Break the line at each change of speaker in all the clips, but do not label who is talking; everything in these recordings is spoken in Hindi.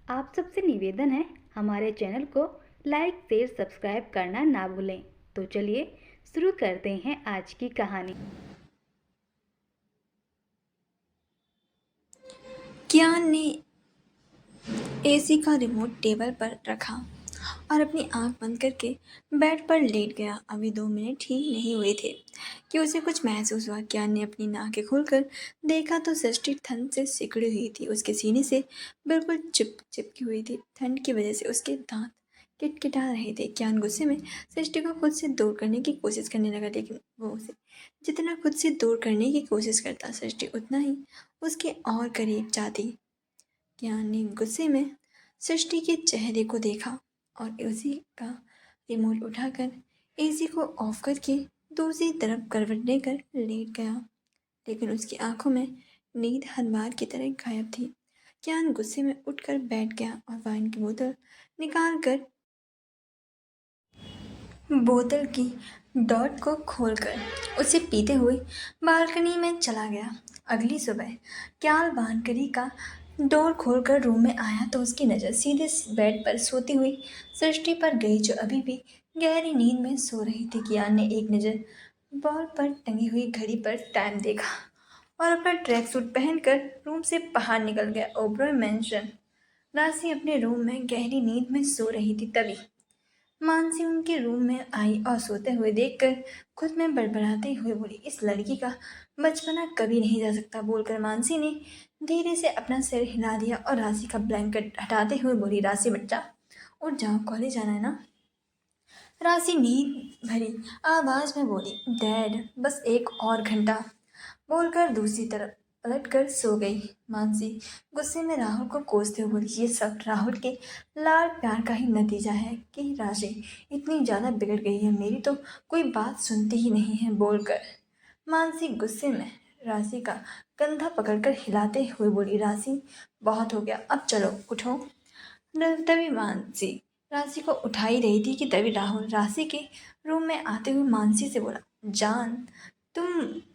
आप सबसे निवेदन है हमारे चैनल को लाइक शेयर सब्सक्राइब करना ना भूलें। तो चलिए शुरू करते हैं आज की कहानी।
कियान ने एसी का रिमोट टेबल पर रखा और अपनी आंख बंद करके बेड पर लेट गया। अभी 2 मिनट ही नहीं हुए थे कि उसे कुछ महसूस हुआ। कियान ने अपनी आंखें खोलकर देखा तो सृष्टि ठंड से सिकुड़ी हुई थी। उसके सीने से बिल्कुल चिपकी हुई थी। ठंड की वजह से उसके दांत किटकिटा रहे थे। कियान गुस्से में सृष्टि को खुद से दूर करने की कोशिश करने लगा, लेकिन वो उसे जितना खुद से दूर करने की कोशिश करता, सृष्टि उतना ही उसके और करीब जाती। कियान ने गुस्से में सृष्टि के चेहरे को देखा और उसी का रिमोट उठाकर एसी को ऑफ करके दूसरी तरफ करवट लेकर लेट गया, लेकिन उसकी आंखों में नींद हर बार की तरह गायब थी। कियान गुस्से में उठकर बैठ गया और वाइन की बोतल निकाल कर बोतल की डॉट को खोलकर उसे पीते हुए बालकनी में चला गया। अगली सुबह क्याल बानकरी का डोर खोलकर रूम में आया तो उसकी नज़र सीधे बेड पर सोती हुई सृष्टि पर गई, जो अभी भी गहरी नींद में सो रही थी। कियान ने एक नज़र वॉल पर टंगी हुई घड़ी पर टाइम देखा और अपना ट्रैक सूट पहनकर रूम से बाहर निकल गया। ओबरॉय मैंशन। राशि अपने रूम में गहरी नींद में सो रही थी, तभी मानसी उनके रूम में आई और सोते हुए देखकर खुद में बड़बड़ाते हुए बोली, इस लड़की का बचपना कभी नहीं जा सकता। बोलकर मानसी ने धीरे से अपना सिर हिला दिया और राशि का ब्लैंकेट हटाते हुए बोली, राशि बच्चा उठ जाओ, कॉलेज जाना है ना। राशि नींद भरी आवाज में बोली, डैड बस एक और घंटा। बोलकर दूसरी तरफ पलट कर सो गई। मानसी गुस्से में राहुल को कोसते हुए बोली, ये सब राहुल के लाड़ प्यार का ही नतीजा है कि राशि इतनी ज्यादा बिगड़ गई है, मेरी तो कोई बात सुनती ही नहीं है। बोलकर मानसी गुस्से में राशि का कंधा पकड़कर हिलाते हुए बोली, राशि बहुत हो गया, अब चलो उठो। तभी मानसी राशि को उठा ही रही थी कि तभी राहुल राशि के रूम में आते हुए मानसी से बोला, जान तुम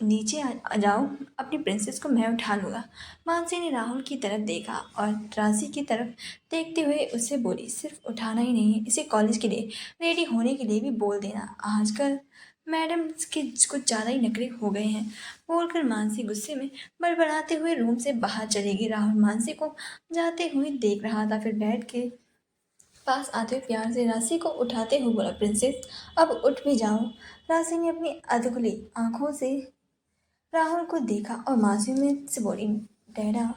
नीचे आ जाओ, अपनी प्रिंसेस को मैं उठा लूँगा। मानसी ने राहुल की तरफ देखा और राशि की तरफ देखते हुए उससे बोली, सिर्फ उठाना ही नहीं, इसे कॉलेज के लिए रेडी होने के लिए भी बोल देना। आजकल मैडम के कुछ ज़्यादा ही नखरे हो गए हैं। बोलकर मानसी गुस्से में बड़बड़ाते हुए रूम से बाहर चली गई। राहुल मानसी को जाते हुए देख रहा था, फिर बेड के पास आते हुए प्यार से राशि को उठाते हुए बोला, प्रिंसेस अब उठ भी जाओ। राशि ने अपनी अधखुली आंखों से राहुल को देखा और मासूमियत से बोली, डैडा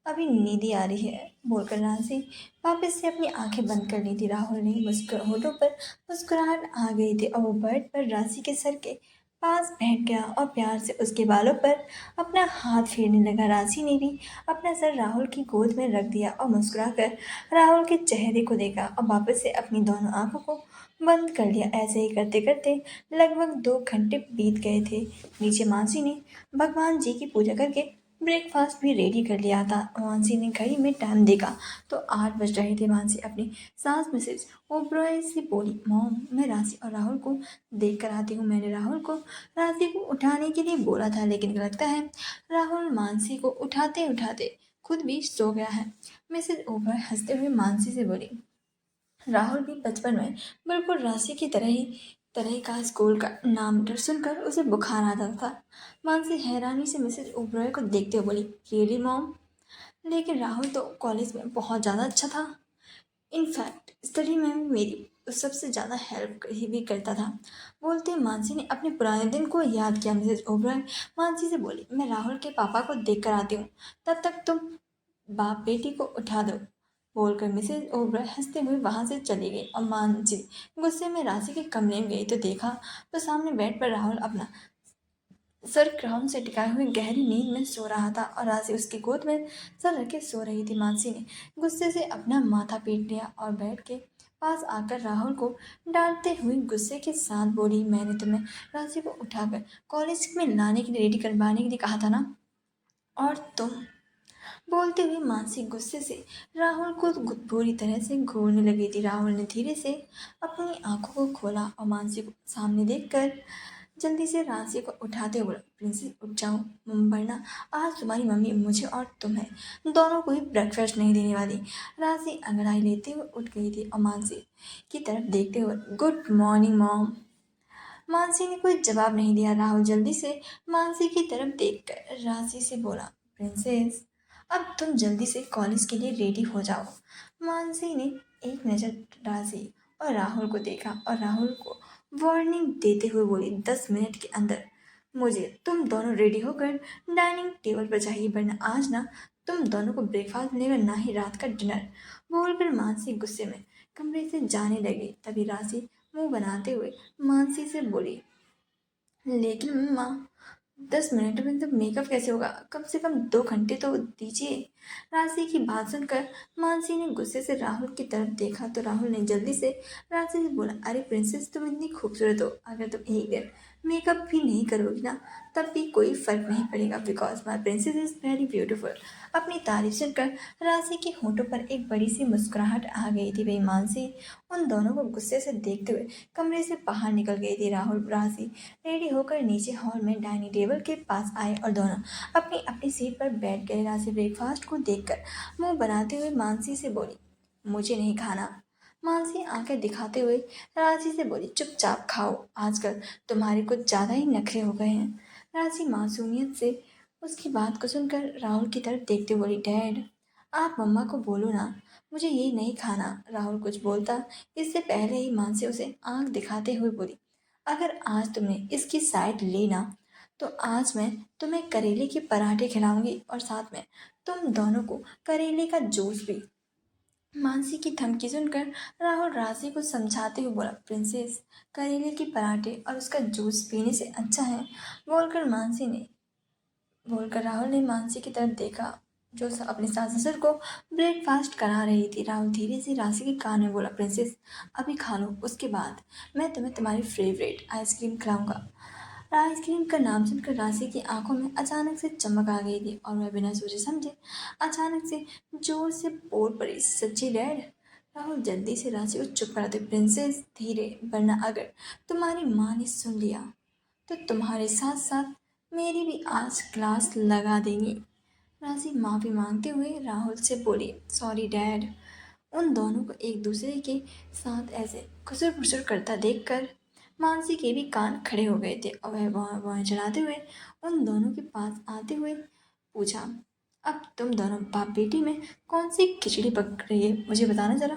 अभी नींद आ रही है। बोलकर राशि वापस से अपनी आंखें बंद कर ली थी। राहुल ने होठों पर मुस्कुराहट आ गई थी और वो बेड पर राशि के सर के पास बैठ गया और प्यार से उसके बालों पर अपना हाथ फेरने लगा। राशि ने भी अपना सर राहुल की गोद में रख दिया और मुस्कुराकर राहुल के चेहरे को देखा और वापस से अपनी दोनों आंखों को बंद कर लिया। ऐसे ही करते करते लगभग 2 घंटे बीत गए थे। नीचे मानसी ने भगवान जी की पूजा करके ब्रेकफास्ट भी रेडी कर लिया था। मानसी ने घड़ी में टाइम देखा तो 8 बज रहे थे। मानसी अपनी सास मिसेज ओब्रॉय से बोली, मॉम मैं राशि और राहुल को देख कर आती हूँ। मैंने राहुल को राशि को उठाने के लिए बोला था, लेकिन लगता है राहुल मानसी को उठाते उठाते खुद भी सो गया है। मिसेज ओब्रॉय हंसते हुए मानसी से बोली, राहुल भी बचपन में बिल्कुल राशि की तरह का स्कूल का नाम सुनकर उसे बुखार आता था। मानसी हैरानी से मिसेज ओब्रॉय को देखते हुए बोली, रियली मॉम, लेकिन राहुल तो कॉलेज में बहुत ज़्यादा अच्छा था। इनफैक्ट स्टडी में भी मेरी सबसे ज़्यादा हेल्प भी करता था। बोलते मानसी ने अपने पुराने दिन को याद किया। मिसेज ओब्रॉय मानसी से बोली, मैं राहुल के पापा को देख कर आती हूँ, तब तक तुम बाप बेटी को उठा दो। बोलकर मिसेज ओब्रॉय हंसते हुए वहां से चली गई और मानसी गुस्से में राशि के कमरे में गई तो देखा तो सामने बेड पर राहुल अपना सर क्राउन से टिकाए हुए गहरी नींद में सो रहा था और राशि उसकी गोद में सर रखे सो रही थी। मानसी ने गुस्से से अपना माथा पीट लिया और बेड के पास आकर राहुल को डांटते हुए गुस्से के साथ बोली, मैंने तुम्हें राशि को उठाकर कॉलेज में लाने के लिए रेडी करवाने के लिए कहा था ना, और तुम। बोलते हुए मानसी गुस्से से राहुल को बुरी तरह से घूरने लगी थी। राहुल ने धीरे से अपनी आंखों को खोला और मानसी को सामने देखकर जल्दी से राशि को उठाते हुए बोला, प्रिंसेस उठ जाओ, वरना आज तुम्हारी मम्मी मुझे और तुम्हें दोनों को ही ब्रेकफास्ट नहीं देने वाली। राशि अंगड़ाई लेते हुए उठ गई थी और मानसी की तरफ देखते हुए, गुड मॉर्निंग मॉम। मानसी ने कोई जवाब नहीं दिया। राहुल जल्दी से मानसी की तरफ देखकर राशि से बोला, प्रिंसेस अब तुम जल्दी से कॉलेज के लिए रेडी हो जाओ। मानसी ने एक नज़र राशि और राहुल को देखा और राहुल को वार्निंग देते हुए बोली, 10 मिनट के अंदर मुझे तुम दोनों रेडी होकर डाइनिंग टेबल पर चाहिए, वरना आज ना तुम दोनों को ब्रेकफास्ट मिलेगा ना ही रात का डिनर। बोलकर मानसी गुस्से में कमरे से जाने लगी। तभी राशि मुंह बनाते हुए मानसी से बोली, लेकिन माँ 10 मिनट में तो मेकअप कैसे होगा, कम से कम 2 घंटे तो दीजिए। राशि की बात सुनकर मानसी ने गुस्से से राहुल की तरफ देखा तो राहुल ने जल्दी से राशि से बोला, अरे प्रिंसेस तुम इतनी खूबसूरत हो, अगर तुम एक दिन मेकअप भी नहीं करोगी ना तब भी कोई फर्क नहीं पड़ेगा, because my princess is very beautiful. अपनी तारीफ सुनकर राशि के होठों पर एक बड़ी सी मुस्कुराहट आ गई थी। वही मानसी उन दोनों को गुस्से से देखते हुए कमरे से बाहर निकल गई थी। राहुल राशि रेडी होकर नीचे हॉल में डाइनिंग टेबल के पास आए और दोनों अपनी अपनी सीट पर बैठ गए। राशि ब्रेकफास्ट को देखकर मुंह बनाते हुए मानसी से बोली, मुझे नहीं खाना। मानसी आंखें दिखाते हुए राशि से बोली, चुपचाप खाओ, आजकल तुम्हारे कुछ ज़्यादा ही नखरे हो गए हैं। राशि मासूमियत से उसकी बात को सुनकर राहुल की तरफ देखते हुए बोली, डैड आप मम्मा को बोलो ना, मुझे ये नहीं खाना। राहुल कुछ बोलता इससे पहले ही मानसी उसे आंख दिखाते हुए बोली, अगर आज तुमने इसकी साइड ली ना तो आज मैं तुम्हें करेले के पराठे खिलाऊंगी और साथ में तुम दोनों को करेले का जूस भी। मानसी की धमकी सुनकर राहुल राशि को समझाते हुए बोला, प्रिंसेस करेले के पराठे और उसका जूस पीने से अच्छा है। बोलकर मानसी ने बोलकर राहुल ने मानसी की तरफ देखा जो अपने सास ससुर को ब्रेकफास्ट करा रही थी। राहुल धीरे से राशि के कान में बोला, प्रिंसेस अभी खा लो, उसके बाद मैं तुम्हें तुम्हारी फेवरेट आइसक्रीम खिलाऊंगा। आइसक्रीम का नाम सुनकर राशि की आंखों में अचानक से चमक आ गई थी और वह बिना सोचे समझे अचानक से जोर से बोल पड़ी, सच्ची डैड। राहुल जल्दी से राशि को चुप कराते, प्रिंसेस धीरे, वरना अगर तुम्हारी माँ ने सुन लिया तो तुम्हारे साथ साथ मेरी भी आज क्लास लगा देंगी। राशि माफ़ी मांगते हुए राहुल से बोली, सॉरी डैड। उन दोनों को एक दूसरे के साथ ऐसे खुसर फुसर करता देखकर मानसी के भी कान खड़े हो गए थे और वह वहाँ चलाते हुए उन दोनों के पास आते हुए पूछा, अब तुम दोनों बाप बेटी में कौन सी खिचड़ी पक रही है, मुझे बताना जरा।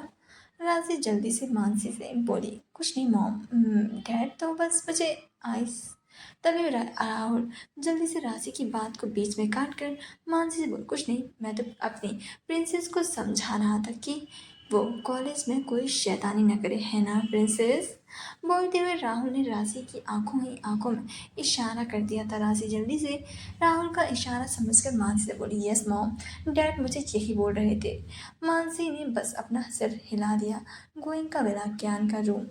राशि जल्दी से मानसी से बोली, कुछ नहीं मॉम, डैड तो बस मुझे आइस। तभी राहुल जल्दी से राशि की बात को बीच में काट कर मानसी से बोल, कुछ नहीं, मैं तो अपनी प्रिंसेस को समझा रहा था कि वो कॉलेज में कोई शैतानी न करे, है ना प्रिंसेस। बोलते हुए राहुल ने राशि की आंखों ही आंखों में इशारा कर दिया था। राशि जल्दी से राहुल का इशारा समझकर मानसी से बोली, यस मॉम, डैड मुझे यही बोल रहे थे। मानसी ने बस अपना सिर हिला दिया। गोइंग का बेला ज्ञान का रूम।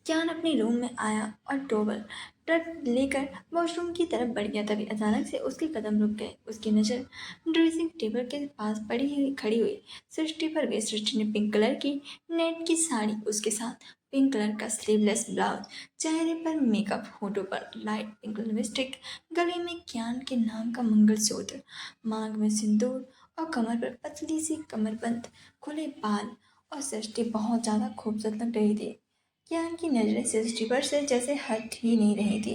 ज्ञान अपने रूम में आया और टॉवल ट्रक लेकर वॉशरूम की तरफ बढ़ गया। तभी अचानक से उसके कदम रुक गए। उसकी नज़र ड्रेसिंग टेबल के पास खड़ी हुई सृष्टि पर गई। सृष्टि ने पिंक कलर की नेट की साड़ी, उसके साथ पिंक कलर का स्लीवलेस ब्लाउज, चेहरे पर मेकअप, होठों पर लाइट पिंक लिपस्टिक, गले में ज्ञान के नाम का मंगलसूत्र, मांग में सिंदूर और कमर पर पतली सी कमरबंद, खुले बाल। और सृष्टि बहुत ज़्यादा खूबसूरत लग रही थी। ज्ञान की नज़रें सृष्टि पर से जैसे हट ही नहीं रही थी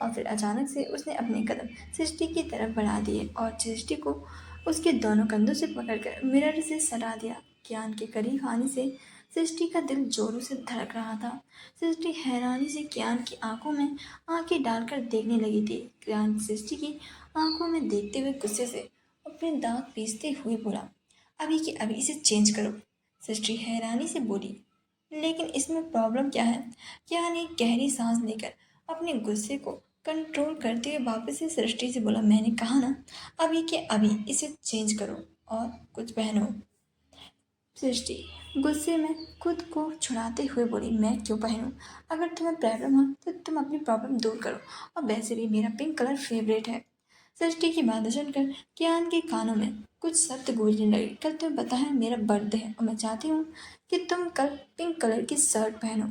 और फिर अचानक से उसने अपने कदम सृष्टि की तरफ बढ़ा दिए और सृष्टि को उसके दोनों कंधों से पकड़कर मिरर से सटा दिया। ज्ञान के करीब आने से सृष्टि का दिल जोरों से धड़क रहा था। सृष्टि हैरानी से ज्ञान की आंखों में आंखें डालकर देखने लगी थी। ज्ञान सृष्टि की आंखों में देखते हुए गुस्से से अपने दांत पीसते हुए बोला, अभी के अभी इसे चेंज करो। सृष्टि हैरानी से बोली, लेकिन इसमें प्रॉब्लम क्या है। ज्ञान एक गहरी सांस लेकर अपने गुस्से को कंट्रोल करते हुए वापस से सृष्टि से बोला, मैंने कहा ना अभी के अभी इसे चेंज करो और कुछ पहनो। सृष्टि गुस्से में खुद को छुड़ाते हुए बोली, मैं क्यों पहनूं, अगर तुम्हें प्रॉब्लम हो तो तुम अपनी प्रॉब्लम दूर करो, और वैसे भी मेरा पिंक कलर फेवरेट है। सृष्टि की बातें सुनकर ज्ञान के कानों में कुछ शब्द गूंजने लगे, कल तुम्हें पता है मेरा बर्थडे है और मैं चाहती हूँ कि तुम कल पिंक कलर की शर्ट पहनो।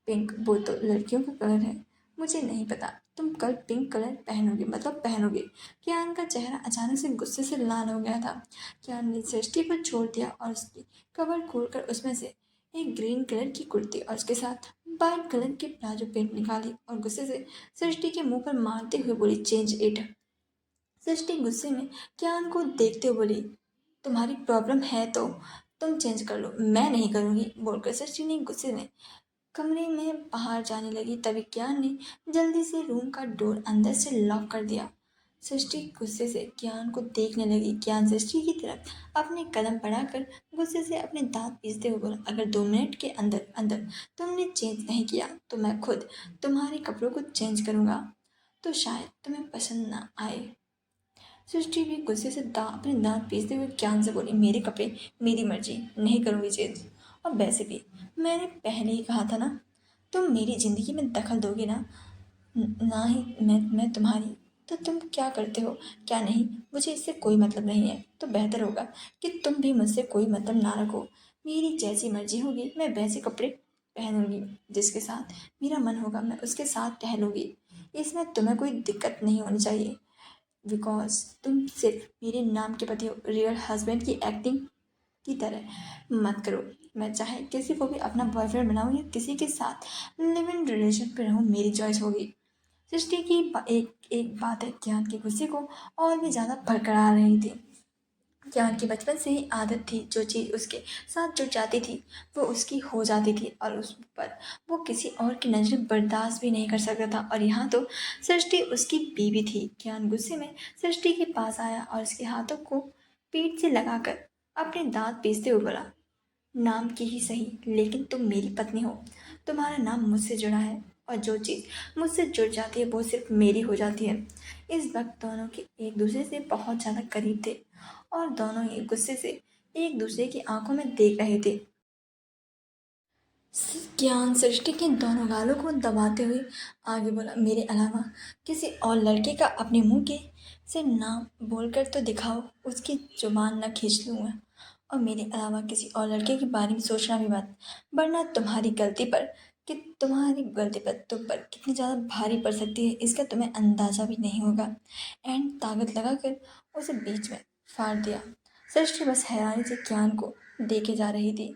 पिंक वो तो लड़कियों का कलर है, मुझे नहीं पता तुम कल पिंक कलर पहनोगे, मतलब पहनोगे। कियान का चेहरा अचानक से गुस्से से लाल हो गया था। कियान ने सृष्टि को छोड़ दिया और उसकी कवर खोलकर उसमें से एक ग्रीन कलर की कुर्ती और उसके साथ वाइट कलर की प्लाजो पेंट निकाली और गुस्से से सृष्टि के मुंह पर मारते हुए बोली, चेंज इट। सृष्टि गुस्से में कियान को देखते हुए बोली, तुम्हारी प्रॉब्लम है तो तुम चेंज कर लो, मैं नहीं करूंगी, बोलकर सृष्टि ने गुस्से में कमरे में बाहर जाने लगी। तभी कियान ने जल्दी से रूम का डोर अंदर से लॉक कर दिया। सृष्टि गुस्से से कियान को देखने लगी। कियान सृष्टि की तरफ अपने कदम बढ़ाकर गुस्से से अपने दांत पीसते हुए बोला, अगर 2 मिनट के अंदर अंदर तुमने चेंज नहीं किया तो मैं खुद तुम्हारे कपड़ों को चेंज करूंगा, तो शायद तुम्हें पसंद ना आए। सृष्टि भी गुस्से से अपने दांत पीसते हुए कियान से बोली, मेरे कपड़े मेरी मर्जी, नहीं करूंगी चेंज। और वैसे भी मैंने पहले ही कहा था ना, तुम मेरी ज़िंदगी में दखल दोगे ना, ना ही मैं तुम्हारी। तो तुम क्या करते हो क्या नहीं, मुझे इससे कोई मतलब नहीं है। तो बेहतर होगा कि तुम भी मुझसे कोई मतलब ना रखो। मेरी जैसी मर्जी होगी मैं वैसे कपड़े पहनूंगी, जिसके साथ मेरा मन होगा मैं उसके साथ टहलूंगी। इसमें तुम्हें कोई दिक्कत नहीं होनी चाहिए, बिकॉज तुम सिर्फ मेरे नाम के पति हो। रियल हस्बैंड की एक्टिंग की तरह मत करो। मैं चाहे किसी को भी अपना बॉयफ्रेंड बनाऊं या किसी के साथ लिव इन रिलेशन पे रहूं, मेरी चॉइस होगी। सृष्टि की एक एक बात है कियान के गुस्से को और भी ज़्यादा भड़का रही थी। कियान की बचपन से ही आदत थी, जो चीज़ उसके साथ जुड़ जाती थी वो उसकी हो जाती थी और उस पर वो किसी और की नज़रें बर्दाश्त भी नहीं कर सकता था। और यहाँ तो सृष्टि उसकी बीवी थी। कियान गुस्से में सृष्टि के पास आया और उसके हाथों को पीठ से लगाकर अपने दांत पीसते हुए बोला, नाम की ही सही, लेकिन तुम मेरी पत्नी हो, तुम्हारा नाम मुझसे जुड़ा है और जो चीज़ मुझसे जुड़ जाती है वो सिर्फ मेरी हो जाती है। इस वक्त दोनों के एक दूसरे से बहुत ज़्यादा करीब थे और दोनों ही गुस्से से एक दूसरे की आंखों में देख रहे थे। ज्ञान सृष्टि के दोनों गालों को दबाते हुए आगे बोला, मेरे अलावा किसी और लड़के का अपने मुंह के से नाम बोलकर तो दिखाओ, उसकी जुबान न खींच लूँगा। और मेरे अलावा किसी और लड़के के बारे में सोचना भी मत, वरना तुम्हारी गलती पर तुम पर कितनी ज़्यादा भारी पड़ सकती है इसका तुम्हें अंदाज़ा भी नहीं होगा। एंड ताकत लगाकर उसे बीच में फाड़ दिया। सृष्टि बस हैरानी से ज्ञान को देखे जा रही थी।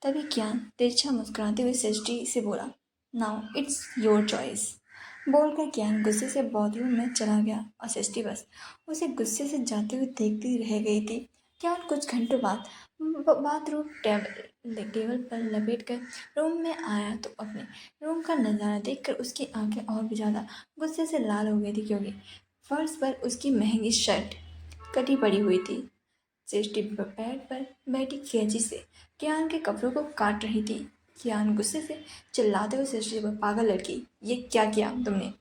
तभी ज्ञान तिरछा मुस्कुराते हुए सृष्टि से बोला, नाउ इट्स योर चॉइस। बोलकर ज्ञान गुस्से से बाथरूम में चला गया और सृष्टि बस उसे गुस्से से जाते हुए देखती रह गई थी। ज्ञान कुछ घंटों बाद बाथरूम टेबल पर लपेट कर रूम में आया तो अपने रूम का नज़ारा देखकर उसकी आंखें और भी ज़्यादा गुस्से से लाल हो गई थी, क्योंकि फर्श पर उसकी महंगी शर्ट कटी पड़ी हुई थी। सृष्टि बेड पर बैठी कैंची से कियान के कपड़ों को काट रही थी। कियान गुस्से से चिल्लाते हुए सृष्टि पर, पागल लड़की, ये क्या किया तुमने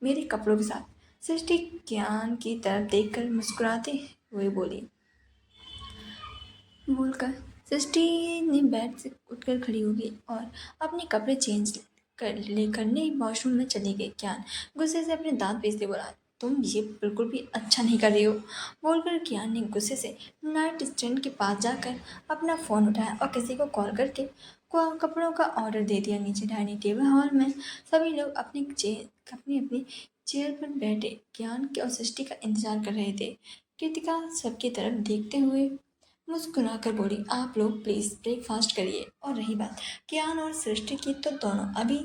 मेरे कपड़ों के साथ। सृष्टि कियान की तरफ देखकर मुस्कुराते हुए बोलकर सृष्टि ने बेड से उठकर खड़ी हो गई और अपने कपड़े चेंज करने वॉशरूम में चली गई। कियान गुस्से से अपने दांत पीसते बोला, तुम ये बिल्कुल भी अच्छा नहीं कर रही हो। बोलकर कियान ने गुस्से से नाइट स्टैंड के पास जाकर अपना फ़ोन उठाया और किसी को कॉल करके कपड़ों का ऑर्डर दे दिया। नीचे डाइनिंग टेबल हॉल में सभी लोग अपनी अपनी चेयर पर बैठे कियान के और सृष्टि का इंतजार कर रहे थे। कृतिका सबकी तरफ देखते हुए मुस्कुराकर बोली, आप लोग प्लीज़ ब्रेकफास्ट करिए। और रही बात कियान और सृष्टि की, तो दोनों अभी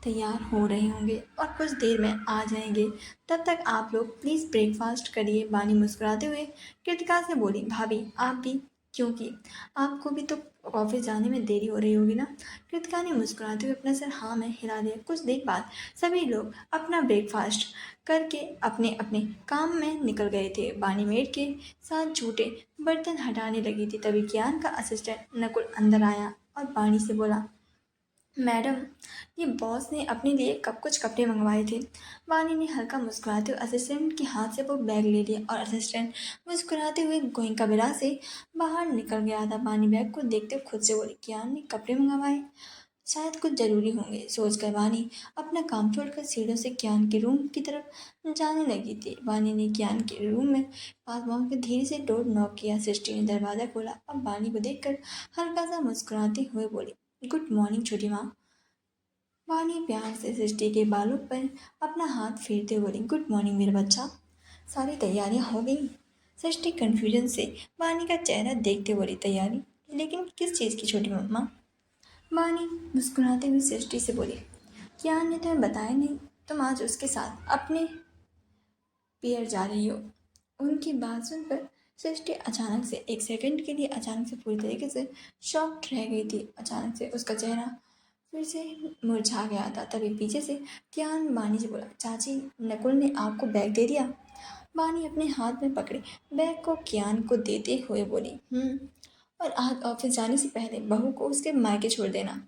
तैयार हो रहे होंगे और कुछ देर में आ जाएंगे। तब तक आप लोग प्लीज़ ब्रेकफास्ट करिए। वानी मुस्कुराते हुए कृतिका से बोली, भाभी आप भी, क्योंकि आपको भी तो ऑफिस जाने में देरी हो रही होगी ना। कृतिका ने मुस्कुराते हुए अपना सर हाँ में हिला दिया। कुछ देर बाद सभी लोग अपना ब्रेकफास्ट करके अपने अपने काम में निकल गए थे। बानी मेड के साथ झूठे बर्तन हटाने लगी थी। तभी कियान का असिस्टेंट नकुल अंदर आया और बानी से बोला, मैडम ये बॉस ने अपने लिए कब कुछ कपड़े मंगवाए थे। वानी ने हल्का मुस्कुराते हुए असिस्टेंट के हाथ से वो बैग ले लिया और असिस्टेंट मुस्कुराते हुए गोइंकाबिरा से बाहर निकल गया था। वानी बैग को देखते हुए खुद से बोली, कियान ने कपड़े मंगवाए, शायद कुछ ज़रूरी होंगे। सोचकर वानी अपना काम छोड़कर सीढ़ियों से कियान के रूम की तरफ जाने लगी थी। वानी ने कियान के रूम में पास पहुंचकर धीरे से डोर नॉक किया। सृष्टि ने दरवाज़ा खोला और वानी को देखकर हल्का सा मुस्कुराते हुए बोली, गुड मॉर्निंग छोटी माँ। वानी प्यार से सृष्टि के बालों पर अपना हाथ फेरते बोली, गुड मॉर्निंग मेरा बच्चा, सारी तैयारियां हो गई? सृष्टि कंफ्यूजन से वानी का चेहरा देखते बोली, तैयारी? लेकिन किस चीज़ की छोटी मम्मा? वानी मुस्कुराते हुए सृष्टि से बोली, क्या ने तुम्हें बताया नहीं? तुम आज उसके साथ अपने पियर जा रही हो। उनकी बात सुनकर सृष्टि अचानक से एक सेकंड के लिए अचानक से पूरी तरीके से शॉक्ड रह गई थी। अचानक से उसका चेहरा फिर से मुरझा गया था। तभी पीछे से कियान बानी से बोला, चाची नकुल ने आपको बैग दे दिया? बानी अपने हाथ में पकड़े बैग को कियान को देते हुए बोली, और आज ऑफिस जाने से पहले बहू को उसके मायके छोड़ देना।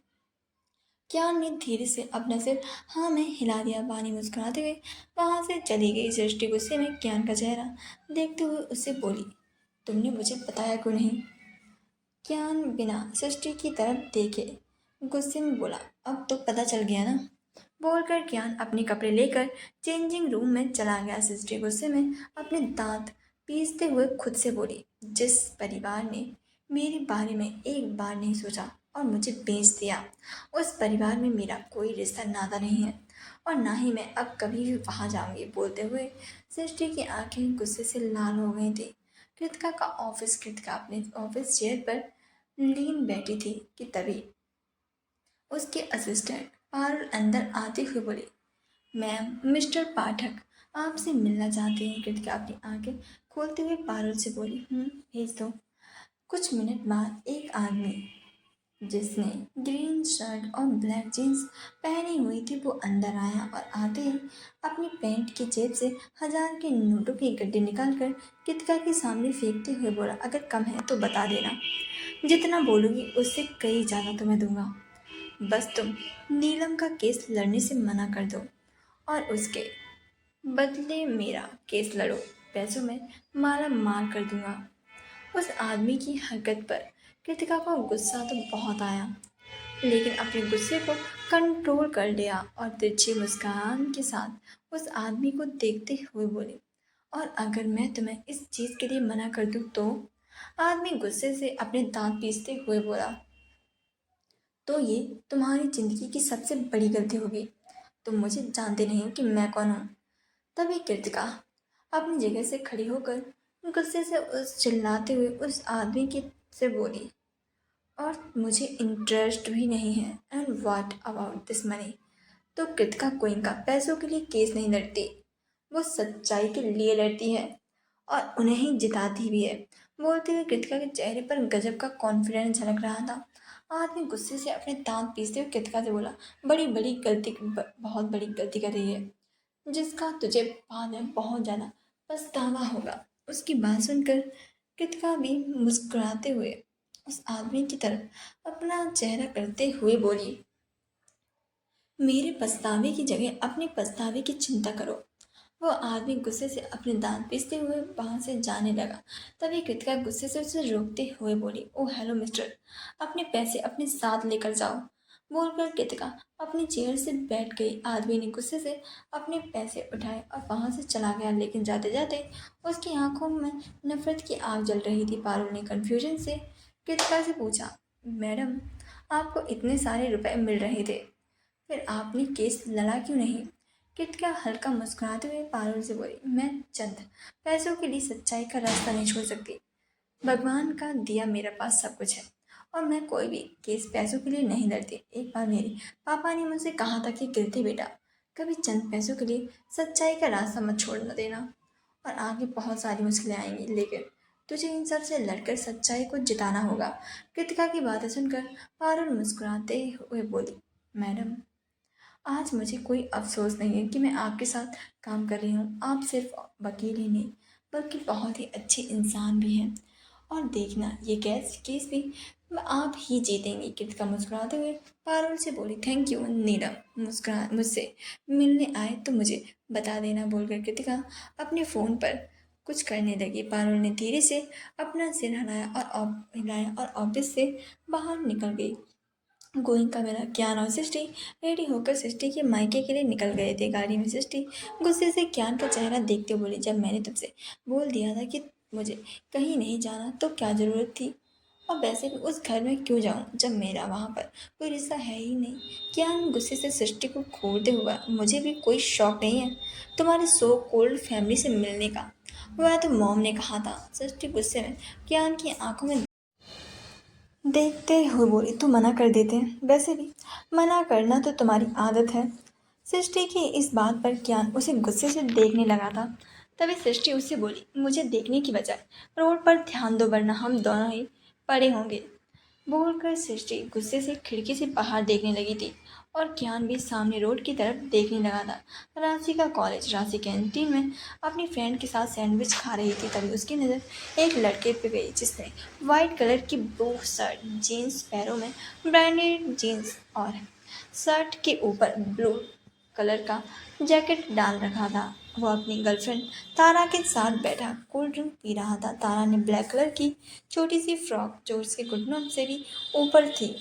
कियान ने धीरे से अपना सिर हाँ में हिला दिया। बानी मुस्कुराते हुए वहां से चली गई। सृष्टि गुस्से में कियान का चेहरा देखते हुए उससे बोली, तुमने मुझे बताया क्यों नहीं? कियान बिना सृष्टि की तरफ देखे गुस्से में बोला, अब तो पता चल गया ना? बोलकर कियान अपने कपड़े लेकर चेंजिंग रूम में चला गया। सृष्टि गुस्से में अपने दांत पीसते हुए खुद से बोली, जिस परिवार ने मेरे बारे में एक बार नहीं सोचा और मुझे बेच दिया, उस परिवार में मेरा कोई रिश्ता नाता नहीं है और ना ही मैं अब कभी भी वहां जाऊंगी। बोलते हुए सृष्टि की आंखें गुस्से से लाल हो गई थी। कृतिका अपने ऑफिस चेयर पर लीन बैठी थी कि तभी उसके असिस्टेंट पारुल अंदर आते हुए बोली, मैम मिस्टर पाठक आपसे मिलना चाहते हैं। कृतिका अपनी आंखें खोलते हुए पारुल से बोली, भेज दो। कुछ मिनट बाद एक आदमी जिसने ग्रीन शर्ट और ब्लैक जीन्स पहनी हुई थी वो अंदर आया और आते ही अपनी पैंट की जेब से 1000 के नोटों की गड्डी निकालकर कृतिका के सामने फेंकते हुए बोला, अगर कम है तो बता देना, जितना बोलोगी उससे कई ज़्यादा तुम्हें दूंगा। बस तुम नीलम का केस लड़ने से मना कर दो और उसके बदले मेरा केस लड़ो, पैसों में माला माल कर दूंगा। उस आदमी की हरकत पर कृतिका को गुस्सा तो बहुत आया, लेकिन अपने गुस्से को कंट्रोल कर लिया और तिरछी मुस्कान के साथ उस आदमी को देखते हुए बोली, और अगर मैं तुम्हें इस चीज़ के लिए मना कर दूँ तो? आदमी गुस्से से अपने दांत पीसते हुए बोला, तो ये तुम्हारी जिंदगी की सबसे बड़ी गलती होगी। तुम मुझे जानते नहीं हो कि मैं कौन हूँ। तभी कृतिका अपनी जगह से खड़ी होकर गुस्से से उस चिल्लाते हुए उस आदमी की से बोली, और मुझे इंटरेस्ट भी नहीं है। And what about this money? तो कृतिका गोइंका पैसों के लिए केस नहीं लड़ती, वो सच्चाई के लिए लड़ती है और उन्हें ही जिताती भी है। बोलते हुए कृतिका के चेहरे पर गजब का कॉन्फिडेंस झलक रहा था। आदमी गुस्से से अपने दांत पीसते हुए कृतिका से बोला, बड़ी बड़ी गलती बहुत बड़ी गलती कर रही है, जिसका तुझे बाद में बहुत ज़्यादा पछतावा होगा। उसकी बात सुनकर कृतिका भी मुस्कुराते हुए उस आदमी की तरफ अपना चेहरा करते हुए बोली, मेरे पछतावे की जगह अपने पछतावे की चिंता करो। वो आदमी गुस्से से अपने दांत पीसते हुए वहां से जाने लगा। तभी कृतिका गुस्से से उसे रोकते हुए बोली, ओ हेलो मिस्टर, अपने पैसे अपने साथ लेकर जाओ। बोलकर कृतिका अपनी चेयर से बैठ गई। आदमी ने गुस्से से अपने पैसे उठाए और वहां से चला गया, लेकिन जाते जाते उसकी आंखों में नफरत की आग जल रही थी। पारुल ने कंफ्यूजन से कृतिका से पूछा, मैडम आपको इतने सारे रुपए मिल रहे थे, फिर आपने केस लड़ा क्यों नहीं? कृतिका हल्का मुस्कुराते हुए पारुल से बोली, मैं चंद पैसों के लिए सच्चाई का रास्ता नहीं छोड़ सकती। भगवान का दिया मेरे पास सब कुछ है और मैं कोई भी केस पैसों के लिए नहीं लड़ती। एक बार मेरे पापा ने मुझसे कहा था कि कीर्ति बेटा, कभी चंद पैसों के लिए सच्चाई का रास्ता मत छोड़ना देना, और आगे बहुत सारी मुश्किलें आएंगी, लेकिन तुझे इन सब से लड़कर सच्चाई को जिताना होगा। कृतिका की बातें सुनकर पारुल मुस्कुराते हुए बोली, मैडम आज मुझे कोई अफसोस नहीं है कि मैं आपके साथ काम कर रही हूँ। आप सिर्फ वकील ही नहीं बल्कि बहुत ही अच्छे इंसान भी हैं, और देखना ये केस केस भी आप ही जीतेंगी। कृतिका मुस्कुराते हुए पारुल से बोली, थैंक यू नीलम, मुस्कुरा मुझसे मिलने आए तो मुझे बता देना। बोलकर कृतिका अपने फ़ोन पर कुछ करने लगी। पारुल ने धीरे से अपना सिर हिलाया और ऑफिस से बाहर निकल गई। गोइंका मेरा ज्ञान और सृष्टि रेडी होकर सृष्टि के मायके के लिए निकल गए थे। गाड़ी में सृष्टि गुस्से से ज्ञान का चेहरा देखते बोली, जब मैंने तुमसे बोल दिया था कि मुझे कहीं नहीं जाना तो क्या ज़रूरत थी और वैसे भी उस घर में क्यों जाऊं जब मेरा वहां पर कोई रिश्ता है ही नहीं। कियान गुस्से से सृष्टि को घूरते हुआ, मुझे भी कोई शौक नहीं है तुम्हारे सो कोल्ड फैमिली से मिलने का। वह तो मॉम ने कहा था। सृष्टि गुस्से में कियान की आंखों में देखते हुए बोली, तो मना कर देते हैं, वैसे भी मना करना तो तुम्हारी आदत है। सृष्टि की इस बात पर कियान उसे गुस्से से देखने लगा था। तभी सृष्टि उससे बोली, मुझे देखने की बजाय रोड पर ध्यान दो वरना हम दोनों ही पड़े होंगे। बोलकर सृष्टि गुस्से से खिड़की से बाहर देखने लगी थी और कियान भी सामने रोड की तरफ देखने लगा था। राशि का कॉलेज। राशि कैंटीन में अपनी फ्रेंड के साथ सैंडविच खा रही थी। तभी उसकी नज़र एक लड़के पे गई जिसने वाइट कलर की ब्लू शर्ट, जीन्स, पैरों में ब्रांडेड जीन्स और शर्ट के ऊपर ब्लू कलर का जैकेट डाल रखा था। वो अपनी गर्लफ्रेंड तारा के साथ बैठा कोल्ड ड्रिंक पी रहा था। तारा ने ब्लैक कलर की छोटी सी फ्रॉक जो उसके घुटनों से भी ऊपर थी।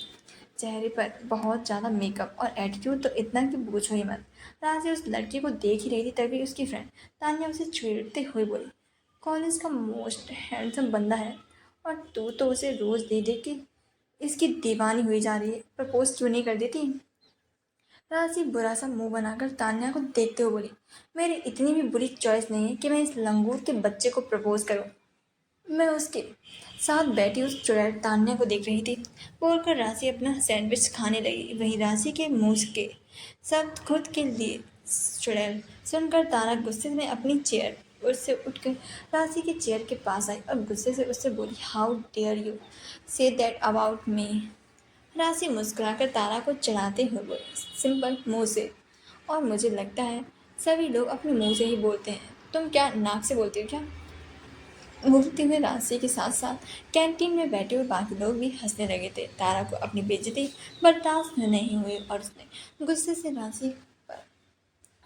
चेहरे पर बहुत ज़्यादा मेकअप और एटीट्यूड तो इतना कि पूछो ही मत। राजी उस लड़की को देख ही रही थी तभी उसकी फ्रेंड तान्या उसे छेड़ते हुए बोली, कॉलेज का मोस्ट हैंडसम बंदा है और तू तो उसे रोज़ दे दे के इसकी दीवानी हुई जा रही है, प्रपोज क्यों नहीं कर देती। राशि बुरा सा मुंह बनाकर तान्या को देखते हुए बोली, मेरी इतनी भी बुरी चॉइस नहीं है कि मैं इस लंगूर के बच्चे को प्रपोज करूं। मैं उसके साथ बैठी उस चुड़ैल तान्या को देख रही थी। बोलकर राशि अपना सैंडविच खाने लगी। वहीं राशि के मुंह के शब्द खुद के लिए चुड़ैल सुनकर तारा गुस्से में अपनी चेयर उससे उठकर राशि के चेयर के पास आई और गुस्से से उससे बोली, how dare you say that about me. Rashi मुस्कुराकर तारा को चढ़ाते हुए बोली, सिंपल मुंह से। और मुझे लगता है सभी लोग अपने मुंह से ही बोलते हैं, तुम क्या नाक से बोलती हो क्या। बोलते हुए राशि के साथ साथ कैंटीन में बैठे हुए बाकी लोग भी हंसने लगे थे। तारा को अपनी बेइज्जती बर्दाश्त नहीं हुई और उसने गुस्से से राशि पर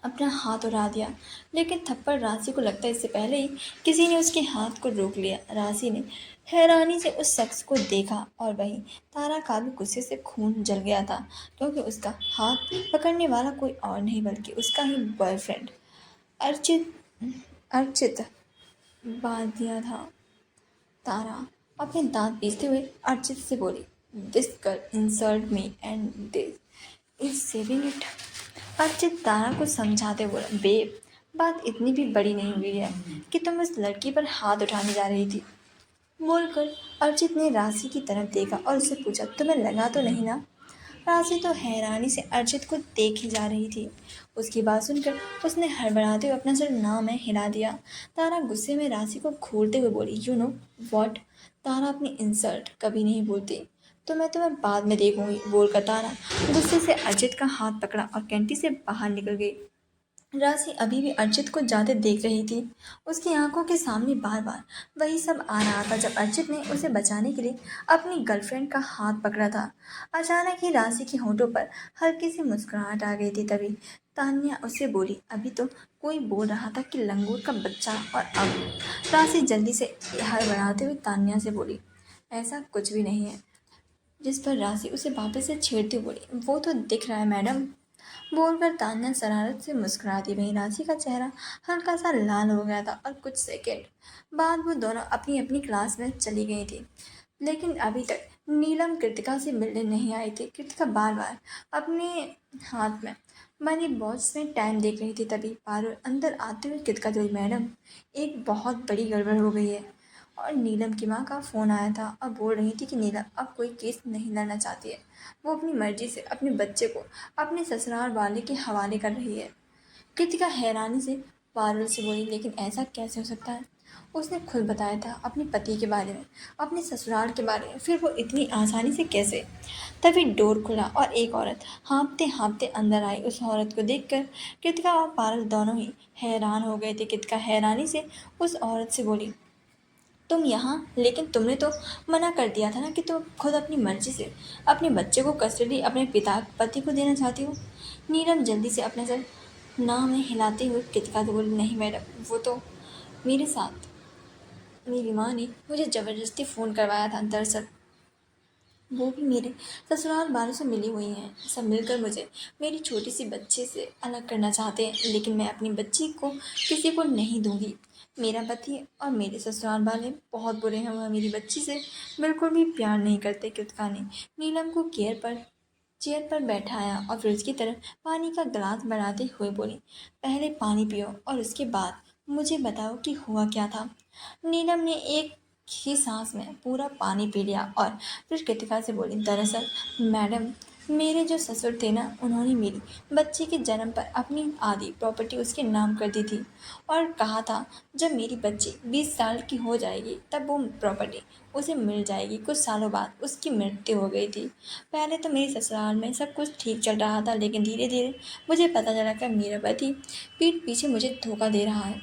अपना हाथ उड़ा दिया। लेकिन थप्पड़ राशि को लगता इससे पहले ही किसी ने उसके हाथ को रोक लिया। राशि ने हैरानी से उस शख्स को देखा और वहीं तारा का भी गुस्से से खून जल गया था क्योंकि उसका हाथ पकड़ने वाला कोई और नहीं बल्कि उसका ही बॉयफ्रेंड अर्चित अर्चित बांधिया था। तारा अपने दांत पीसते हुए अर्चित से बोली, this girl insult me and this is saving it. Archit Tara को समझाते बोला, बेब बात इतनी भी बड़ी नहीं हुई है कि तुम उस लड़की पर हाथ उठाने जा रही थी। बोलकर अर्चित ने राशि की तरफ देखा और उससे पूछा, तुम्हें लगा तो नहीं ना। राशि तो हैरानी से अर्चित को देख ही जा रही थी। उसकी बात सुनकर उसने हड़बड़ाते हुए अपना सिर ना में हिला दिया। तारा गुस्से में राशि को घूरते हुए बोली, यू नो वॉट। तारा अपनी इंसल्ट कभी नहीं भूलती, तो मैं तुम्हें बाद में देखूंगी। बोलकर तारा गुस्से से अर्चित का हाथ पकड़ा और कैंटी से बाहर निकल गई। राशि अभी भी अर्चित को जाते देख रही थी। उसकी आंखों के सामने बार बार वही सब आ रहा था जब अर्चित ने उसे बचाने के लिए अपनी गर्लफ्रेंड का हाथ पकड़ा था। अचानक ही राशि के होठों पर हल्की सी मुस्कुराहट आ गई थी। तभी तान्या उससे बोली, अभी तो कोई बोल रहा था कि लंगूर का बच्चा और अब। राशि जल्दी से हड़बड़ाते हुए तान्या से बोली, ऐसा कुछ भी नहीं है। जिस पर राशि उसे वापस से छेड़ती बोली, वो तो दिख रहा है मैडम। बोलकर तान्या शरारत से मुस्कुरा दी। वहीं राशि का चेहरा हल्का सा लाल हो गया था और कुछ सेकंड बाद वो दोनों अपनी अपनी क्लास में चली गई थी। लेकिन अभी तक नीलम कृतिका से मिलने नहीं आई थी। कृतिका बार बार अपने हाथ में बनी वॉच में टाइम देख रही थी। तभी पारुल अंदर आते हुए कृतिका बोली, मैडम एक बहुत बड़ी गड़बड़ हो गई है। और नीलम की माँ का फ़ोन आया था और बोल रही थी कि नीलम अब कोई केस नहीं लड़ना चाहती है। वो अपनी मर्जी से अपने बच्चे को अपने ससुराल वाले के हवाले कर रही है। कृतिका हैरानी से पारुल से बोली, लेकिन ऐसा कैसे हो सकता है। उसने खुद बताया था अपने पति के बारे में, अपने ससुराल के बारे में, फिर वो इतनी आसानी से कैसे। तभी डोर खुला और एक औरत हाँफते हाँफते अंदर आई। उस औरत को देखकर कृतिका और पारुल दोनों ही हैरान हो गए थे। कृतिका हैरानी से उस औरत से बोली, तुम यहाँ, लेकिन तुमने तो मना कर दिया था ना कि तुम खुद अपनी मर्जी से अपने बच्चे को कस्टडी अपने पति को देना चाहती हो। नीलम जल्दी से अपने सर ना में हिलाते हुए कृतिका से बोली, नहीं मैडम, वो तो मेरे साथ मेरी माँ ने मुझे ज़बरदस्ती फ़ोन करवाया था। दरअसल वो भी मेरे ससुराल वालों से मिली हुई हैं। सब मिलकर मुझे मेरी छोटी सी बच्ची से अलग करना चाहते हैं, लेकिन मैं अपनी बच्ची को किसी को नहीं दूंगी। मेरा पति और मेरे ससुराल वाले बहुत बुरे हैं। वह मेरी बच्ची से बिल्कुल भी प्यार नहीं करते। कृतिका ने नीलम को चेयर पर बैठाया और फिर उसकी तरफ पानी का गिलास बढ़ाते हुए बोली, पहले पानी पियो और उसके बाद मुझे बताओ कि हुआ क्या था। नीलम ने एक ही सांस में पूरा पानी पी लिया और फिर कृतिका से बोली, दरअसल मैडम, मेरे जो ससुर थे ना, उन्होंने मेरी बच्ची के जन्म पर अपनी आधी प्रॉपर्टी उसके नाम कर दी थी और कहा था जब मेरी बच्ची 20 साल की हो जाएगी तब वो प्रॉपर्टी उसे मिल जाएगी। कुछ सालों बाद उसकी मृत्यु हो गई थी। पहले तो मेरे ससुराल में सब कुछ ठीक चल रहा था, लेकिन धीरे धीरे मुझे पता चला कि मेरा पति पीठ पीछे मुझे धोखा दे रहा है।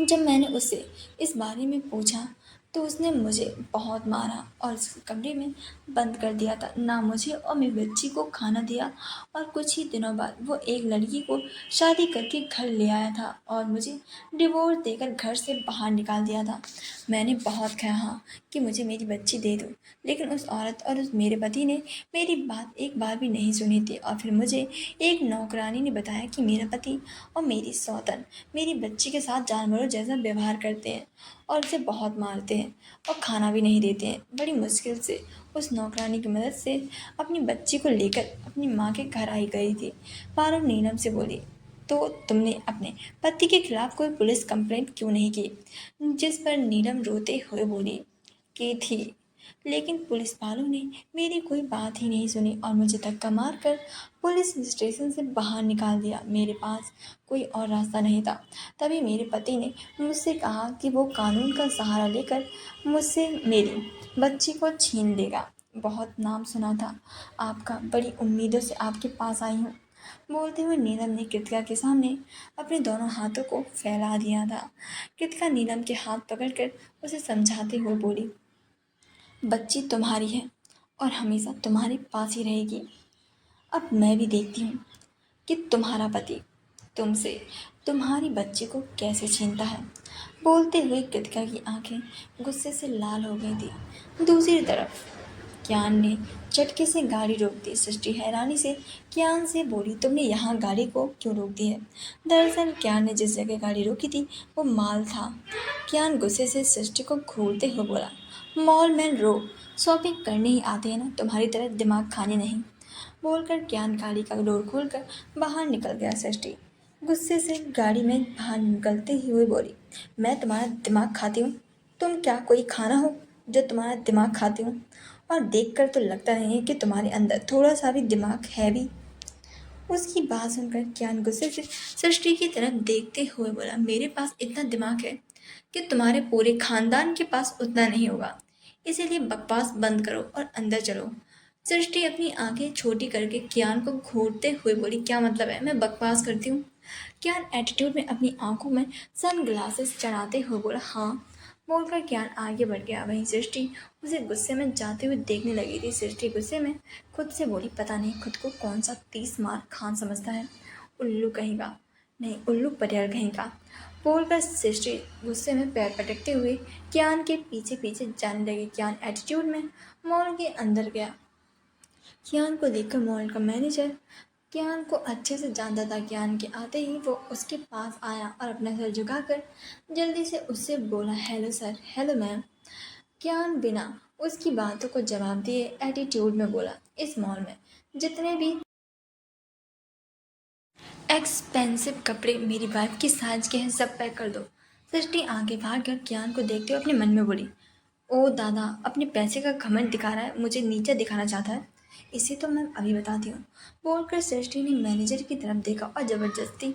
जब मैंने उससे इस बारे में पूछा तो उसने मुझे बहुत मारा और इस कमरे में बंद कर दिया था। ना मुझे और मेरी बच्ची को खाना दिया और कुछ ही दिनों बाद वो एक लड़की को शादी करके घर ले आया था और मुझे डिवोर्स देकर घर से बाहर निकाल दिया था। मैंने बहुत कहा कि मुझे मेरी बच्ची दे दो, लेकिन उस औरत और उस मेरे पति ने मेरी बात एक बार भी नहीं सुनी थी। और फिर मुझे एक नौकरानी ने बताया कि मेरा पति और मेरी सौतन मेरी बच्ची के साथ जानवरों जैसा व्यवहार करते हैं और उसे बहुत मारते हैं और खाना भी नहीं देते हैं। बड़ी मुश्किल से उस नौकरानी की मदद से अपनी बच्ची को लेकर अपनी माँ के घर आई गई थी। पारुल नीलम से बोली, तो तुमने अपने पति के खिलाफ कोई पुलिस कंप्लेंट क्यों नहीं की? जिस पर नीलम रोते हुए बोली, की थी, लेकिन पुलिस वालों ने मेरी कोई बात ही नहीं सुनी और मुझे धक्का मारकर पुलिस स्टेशन से बाहर निकाल दिया। मेरे पास कोई और रास्ता नहीं था। तभी मेरे पति ने मुझसे कहा कि वो कानून का सहारा लेकर मुझसे मेरी बच्ची को छीन लेगा। बहुत नाम सुना था आपका, बड़ी उम्मीदों से आपके पास आई हूँ। बोलते हुए नीलम ने कृतिका के सामने अपने दोनों हाथों को फैला दिया था। कृतिका नीलम के हाथ पकड़कर उसे समझाते हुए बोली, बच्ची तुम्हारी है और हमेशा तुम्हारे पास ही रहेगी। अब मैं भी देखती हूँ कि तुम्हारा पति तुमसे तुम्हारी बच्ची को कैसे छीनता है। बोलते हुए कृतिका की आंखें गुस्से से लाल हो गई थी। दूसरी तरफ कियान ने झटके से गाड़ी रोक दी। सृष्टि हैरानी से कियान से बोली, तुमने यहाँ गाड़ी को क्यों रोक दी है? दरअसल कियान ने जिस जगह गाड़ी रोकी थी वो मॉल था। कियान गुस्से से सृष्टि को घूरते हुए बोला, मॉल में रोक, शॉपिंग करने ही आते हैं ना, तुम्हारी तरह दिमाग खाने नहीं। बोलकर कियान गाड़ी का डोर खोलकर बाहर निकल गया। सृष्टि गुस्से से गाड़ी में बाहर निकलते हुए बोली, मैं तुम्हारा दिमाग खाती हूँ? तुम क्या कोई खाना हो जो तुम्हारा दिमाग खाती हूँ? और देखकर तो लगता नहीं है कि तुम्हारे अंदर थोड़ा सा भी दिमाग है भी। उसकी बात सुनकर कियान गुस्से से सृष्टि की तरफ देखते हुए बोला, मेरे पास इतना दिमाग है कि तुम्हारे पूरे खानदान के पास उतना नहीं होगा। इसीलिए बकवास बंद करो और अंदर चलो। सृष्टि अपनी आंखें छोटी करके कियान को घूरते हुए बोली, क्या मतलब है मैं बकवास करती हूँ? कियान एटीट्यूड में अपनी आंखों में सन ग्लासेस चढ़ाते हुए बोला, हाँ। बोलकर कियान आगे बढ़ गया। वहीं सृष्टि उसे गुस्से में जाते हुए देखने लगी थी। सृष्टि गुस्से में खुद से बोली, पता नहीं खुद को कौन सा 30 मार खान समझता है, उल्लू कहेगा, नहीं उल्लू परियार कहेगा। बोलकर सृष्टि गुस्से में पैर पटकते हुए कियान के पीछे पीछे जाने लगी। कियान एटीट्यूड में मॉल के अंदर गया। कियान को देखकर मॉल का मैनेजर कियान को अच्छे से जानता था। कियान के आते ही वो उसके पास आया और अपना सर झुकाकर जल्दी से उससे बोला, hello sir. Hello ma'am. Kiyan बिना उसकी बातों को जवाब दिए एटीट्यूड में बोला, इस मॉल में जितने भी एक्सपेंसिव कपड़े मेरी वाइफ की साइज के हैं सब पैक कर दो। सृष्टि आगे भाग कर कियान को देखते हुए अपने मन में बोली, ओ दादा, अपने पैसे का घमंड दिखा रहा है, मुझे नीचा दिखाना चाहता है। इसे तो मैं अभी बताती हूँ। बोलकर सृष्टि ने मैनेजर की तरफ देखा और ज़बरदस्ती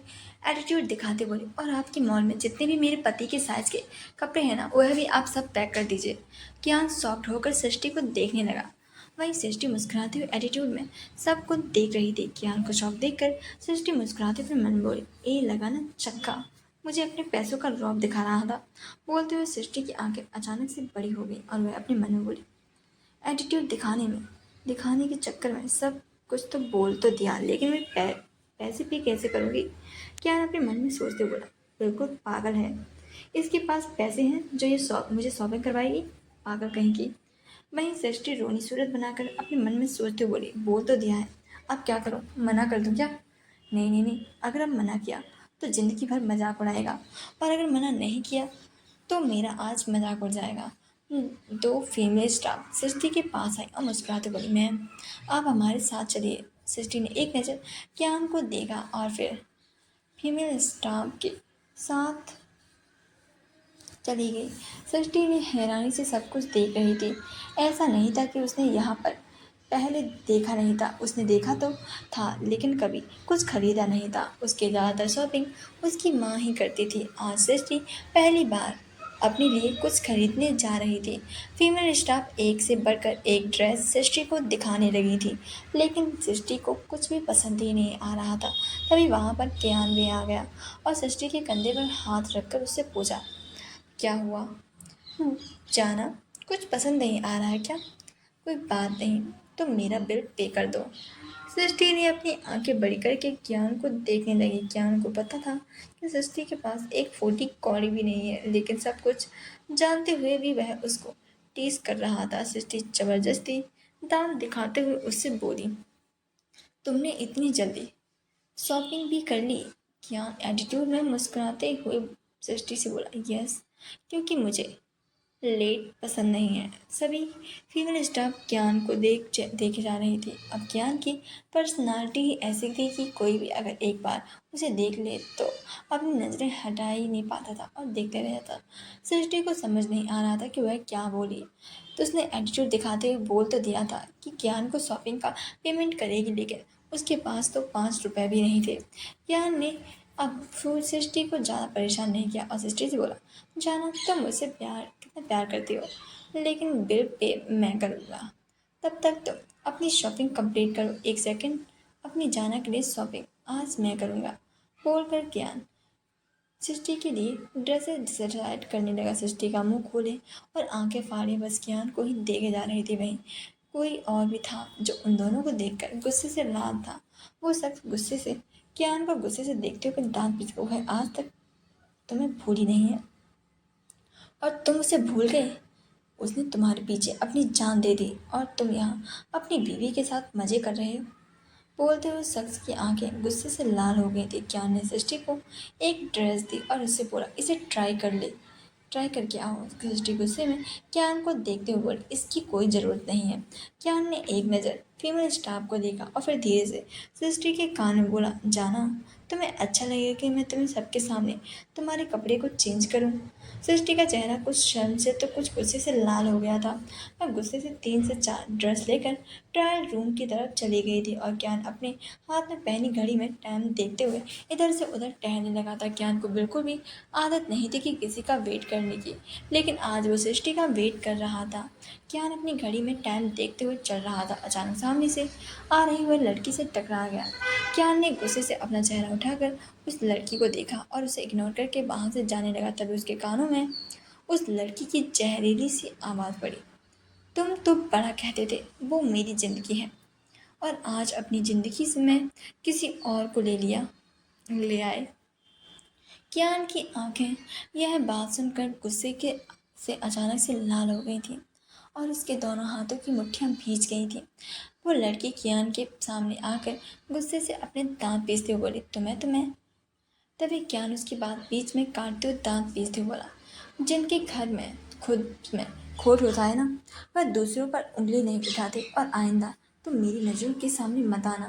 एटीट्यूड दिखाते बोली, और आपके मॉल में जितने भी मेरे पति के साइज़ के कपड़े हैं ना, वह भी आप सब पैक कर दीजिए। कियान सॉफ्ट होकर सृष्टि को देखने लगा। वहीं सृष्टि मुस्कुराते हुए एटीट्यूड में सबको देख रही थी। कियान को शौक देखकर सृष्टि मुस्कुराते हुए मन में बोली, ए लगा ना चक्का, मुझे अपने पैसों का रौब दिखा रहा था। बोलते हुए सृष्टि की आंखें अचानक से बड़ी हो गई और वह अपने मन में बोली, एटीट्यूड दिखाने के चक्कर में सब कुछ तो बोल तो दिया, लेकिन मैं पैसे पे कैसे करूँगी? क्या अपने मन में सोचते बोला, बिल्कुल पागल है, इसके पास पैसे हैं जो ये मुझे शॉपिंग करवाएगी, पागल कहीं की। वहीं सृष्टि रोनी सूरत बनाकर अपने मन में सोचते बोली, बोल तो दिया है, अब क्या करूँ, मना कर दूँ क्या? नहीं नहीं नहीं, अगर अब मना किया तो ज़िंदगी भर मजाक उड़ाएगा, और अगर मना नहीं किया तो मेरा आज मजाक उड़ जाएगा। दो फीमेल स्टाफ सृष्टि के पास आई और मुस्कुराते बोली, मैम आप हमारे साथ चलिए। सृष्टि ने एक नज़र कियान को देखा और फिर फीमेल स्टाफ के साथ चली गई। सृष्टि ने हैरानी से सब कुछ देख रही थी। ऐसा नहीं था कि उसने यहाँ पर पहले देखा नहीं था, उसने देखा तो था लेकिन कभी कुछ खरीदा नहीं था। उसके ज़्यादातर शॉपिंग उसकी माँ ही करती थी। आज सृष्टि पहली बार अपने लिए कुछ खरीदने जा रही थी। फीमेल स्टाफ एक से बढ़कर एक ड्रेस सृष्टि को दिखाने लगी थी, लेकिन सृष्टि को कुछ भी पसंद ही नहीं आ रहा था। तभी वहाँ पर कियान भी आ गया और सृष्टि के कंधे पर हाथ रखकर उससे पूछा, क्या हुआ? जाना कुछ पसंद नहीं आ रहा है क्या? कोई बात नहीं, तुम मेरा बिल पे कर दो। सृष्टि ने अपनी आंखें बड़ी करके कियान को देखने लगी। कियान को पता था कि सृष्टि के पास एक फूटी कौड़ी भी नहीं है, लेकिन सब कुछ जानते हुए भी वह उसको टीज कर रहा था। सृष्टि जबरदस्ती दांत दिखाते हुए उससे बोली, तुमने इतनी जल्दी शॉपिंग भी कर ली? कियान एटीट्यूड में मुस्कुराते हुए सृष्टि से बोला, यस, क्योंकि मुझे लेट पसंद नहीं है। सभी फीमेल स्टाफ ज्ञान को देखे जा रही थी। अब ज्ञान की पर्सनालिटी ही ऐसी थी कि कोई भी अगर एक बार उसे देख ले तो अपनी नज़रें हटा ही नहीं पाता था और देखते रह जाता। सृष्टि को समझ नहीं आ रहा था कि वह क्या बोली, तो उसने एटीट्यूड दिखाते हुए बोल तो दिया था कि ज्ञान को शॉपिंग का पेमेंट करेगी, लेकिन उसके पास तो 5 रुपए भी नहीं थे। ज्ञान ने अब फिर सृष्टि को ज़्यादा परेशान नहीं किया और सृष्टि से बोला, जाना तुम मुझसे कितना प्यार करती हो, लेकिन बिल पे मैं करूँगा। तब तक तुम अपनी शॉपिंग कंप्लीट करो। एक सेकंड, अपनी जाना के लिए शॉपिंग आज मैं करूँगा, बोलकर ज्ञान सृष्टि के लिए ड्रेसेस डिसाइड करने लगा। सृष्टि का मुंह खोले और आंखें फाड़े बस ज्ञान को ही देखे जा रही थी। वहीं कोई और भी था जो उन दोनों को देखकर गुस्से से लाल था। वो शख्स गुस्से से ज्ञान को गुस्से से देखते हुए दांत पिचका, है आज तक तुम्हें भूली नहीं है और तुम उसे भूल गए? उसने तुम्हारे पीछे अपनी जान दे दी और तुम यहाँ अपनी बीवी के साथ मजे कर रहे हो। बोलते हुए शख्स की आंखें गुस्से से लाल हो गई थी। ज्ञान ने सृष्टि को एक ड्रेस दी और उससे बोला, इसे ट्राई करके आओ। सृष्टि गुस्से में ज्ञान को देखते हुए बोली, इसकी कोई ज़रूरत नहीं है। ज्ञान ने एक नज़र फीमेल स्टाफ को देखा और फिर धीरे से सृष्टि के कान में बोला, जाना तुम्हें अच्छा लगेगा कि मैं तुम्हें सबके सामने तुम्हारे कपड़े को चेंज करूं? सृष्टि का चेहरा कुछ शर्म से तो कुछ गुस्से से लाल हो गया था। वह गुस्से से 3 से 4 ड्रेस लेकर ट्रायल रूम की तरफ चली गई थी और ज्ञान अपने हाथ में पहनी घड़ी में टाइम देखते हुए इधर से उधर टहलने लगा था। ज्ञान को बिल्कुल भी आदत नहीं थी कि किसी का वेट करने की, लेकिन आज वो सृष्टि का वेट कर रहा था। ज्ञान अपनी घड़ी में टाइम देखते हुए चल रहा था। अचानक सामने से आ रही हुई लड़की से टकरा गया। ज्ञान ने गुस्से से अपना चेहरा उठाकर उस लड़की को देखा और उसे इग्नोर करके वहां से जाने लगा। तभी उसके कानों में उस लड़की की जहरीली सी आवाज़ पड़ी, तुम तो बड़ा कहते थे वो मेरी ज़िंदगी है और आज अपनी ज़िंदगी से मैं किसी और को ले आए। कियान की आंखें यह बात सुनकर गुस्से के से अचानक से लाल हो गई थी और उसके दोनों हाथों की मुट्ठियां भीज गई थी। वो लड़की कियान के सामने आकर गुस्से से अपने दांत पीसते हुए बोली, तुम्हें तभी कियान उसकी बात बीच में काटते हुए दांत पीसते हुए बोला, जिनके घर में खुद में खोट होता है ना, वह दूसरों पर उंगली नहीं उठाते और आइंदा तुम मेरी नज़रों के सामने मत आना।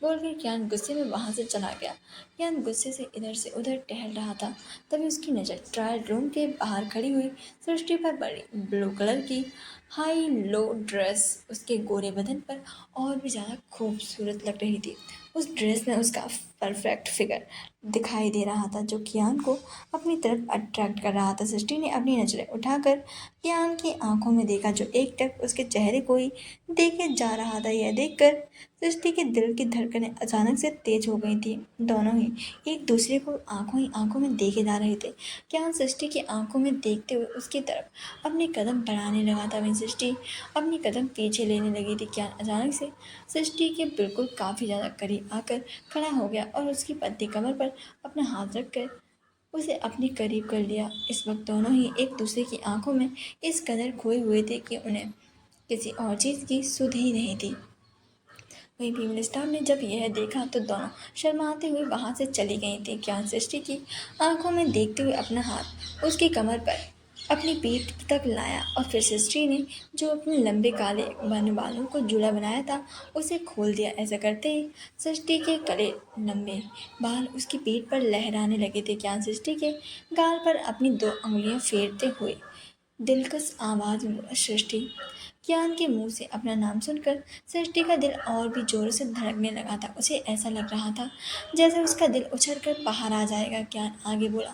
बोलकर कियान गुस्से में वहां से चला गया। कियान गुस्से से इधर से उधर टहल रहा था। तभी उसकी नज़र ट्रायल रूम के बाहर खड़ी हुई सृष्टि पर पड़ी। ब्लू कलर की हाई लो ड्रेस उसके गोरे बदन पर और भी ज़्यादा खूबसूरत लग रही थी। उस ड्रेस में उसका परफेक्ट फिगर दिखाई दे रहा था जो कियान को अपनी तरफ अट्रैक्ट कर रहा था। सृष्टि ने अपनी नज़रें उठाकर कियान की आंखों में देखा जो एकटक उसके चेहरे को ही देखे जा रहा था। यह देखकर सृष्टि के दिल की धड़कनें अचानक से तेज हो गई थी। दोनों ही एक दूसरे को आंखों ही आंखों में देखे जा रहे थे। कियान सृष्टि की आंखों में देखते हुए उसकी तरफ अपने कदम बढ़ाने लगा था। वहीं सृष्टि अपनी कदम पीछे लेने लगी थी। कियान अचानक से सृष्टि के बिल्कुल काफ़ी ज़्यादा करीब आकर खड़ा हो गया और उसकी पतली कमर पर अपना हाथ रखकर उसे अपने करीब कर लिया। इस वक्त दोनों ही एक दूसरे की आंखों में इस कदर खोए हुए थे कि उन्हें किसी और चीज़ की सुध ही नहीं थी। वहीं फीमेल स्टाफ ने जब यह देखा तो दोनों शर्माते हुए वहां से चली गई थी। क्या सृष्टि की आंखों में देखते हुए अपना हाथ उसकी कमर पर अपनी पीठ तक लाया और फिर सृष्टि ने जो अपने लंबे काले बन बालों को जूड़ा बनाया था उसे खोल दिया। ऐसा करते ही सृष्टि के कड़े लंबे बाल उसकी पीठ पर लहराने लगे थे। क्या सृष्टि के गाल पर अपनी दो उंगलियां फेरते हुए दिलकश आवाज में बोला, सृष्टि। कियान के मुंह से अपना नाम सुनकर सृष्टि का दिल और भी जोरों से धड़कने लगा था। उसे ऐसा लग रहा था जैसे उसका दिल उछल कर बाहर आ जाएगा। कियान आगे बोला,